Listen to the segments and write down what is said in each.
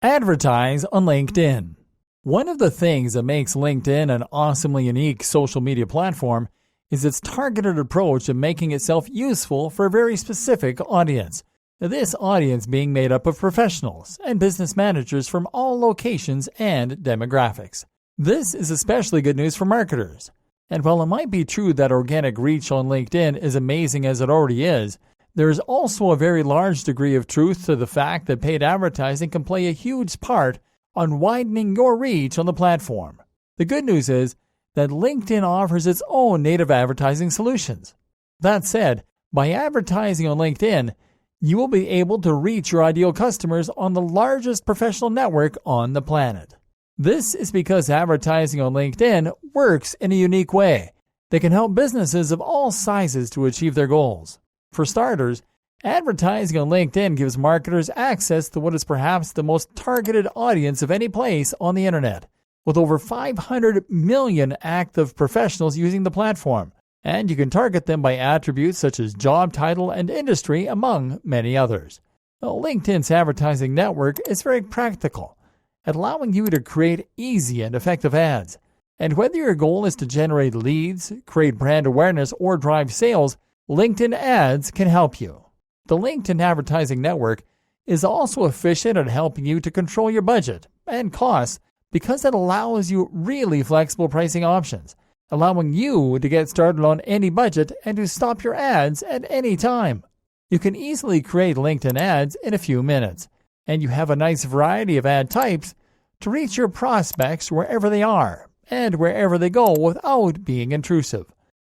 Advertise on LinkedIn. One of the things that makes LinkedIn an awesomely unique social media platform is its targeted approach of making itself useful for a very specific audience. This audience being made up of professionals and business managers from all locations and demographics. This is especially good news for marketers. And while it might be true that organic reach on LinkedIn is amazing as it already is, there is also a very large degree of truth to the fact that paid advertising can play a huge part on widening your reach on the platform. The good news is that LinkedIn offers its own native advertising solutions. That said, by advertising on LinkedIn, you will be able to reach your ideal customers on the largest professional network on the planet. This is because advertising on LinkedIn works in a unique way that can help businesses of all sizes to achieve their goals. For starters, advertising on LinkedIn gives marketers access to what is perhaps the most targeted audience of any place on the internet, with over 500 million active professionals using the platform, and you can target them by attributes such as job title and industry, among many others. LinkedIn's advertising network is very practical, allowing you to create easy and effective ads. And whether your goal is to generate leads, create brand awareness, or drive sales, LinkedIn ads can help you. The LinkedIn advertising network is also efficient at helping you to control your budget and costs because it allows you really flexible pricing options, allowing you to get started on any budget and to stop your ads at any time. You can easily create LinkedIn ads in a few minutes, and you have a nice variety of ad types to reach your prospects wherever they are and wherever they go without being intrusive.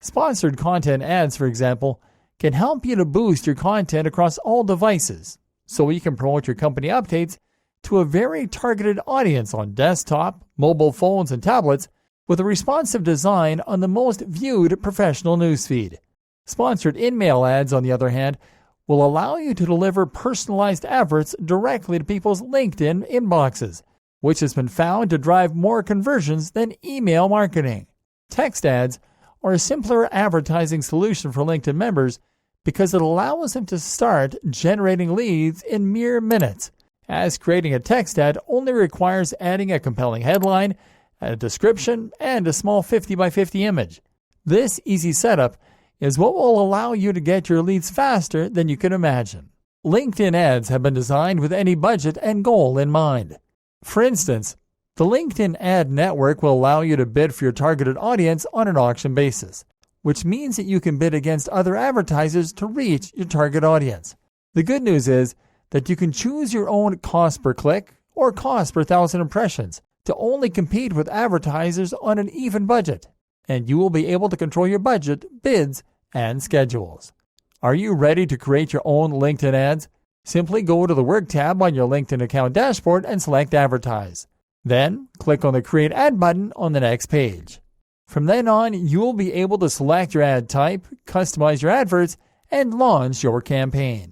Sponsored content ads, for example, can help you to boost your content across all devices, so you can promote your company updates to a very targeted audience on desktop, mobile phones, and tablets with a responsive design on the most viewed professional newsfeed. Sponsored in-mail ads, on the other hand, will allow you to deliver personalized efforts directly to people's LinkedIn inboxes, which has been found to drive more conversions than email marketing. Text ads are a simpler advertising solution for LinkedIn members because it allows them to start generating leads in mere minutes, as creating a text ad only requires adding a compelling headline, a description, and a small 50 by 50 image. This easy setup is what will allow you to get your leads faster than you can imagine. LinkedIn ads have been designed with any budget and goal in mind. For instance, the LinkedIn ad network will allow you to bid for your targeted audience on an auction basis, which means that you can bid against other advertisers to reach your target audience. The good news is that you can choose your own cost per click or cost per 1,000 impressions to only compete with advertisers on an even budget, and you will be able to control your budget, bids, and schedules. Are you ready to create your own LinkedIn ads? Simply go to the Work tab on your LinkedIn account dashboard and select Advertise. Then, click on the Create Ad button on the next page. From then on, you will be able to select your ad type, customize your adverts, and launch your campaign.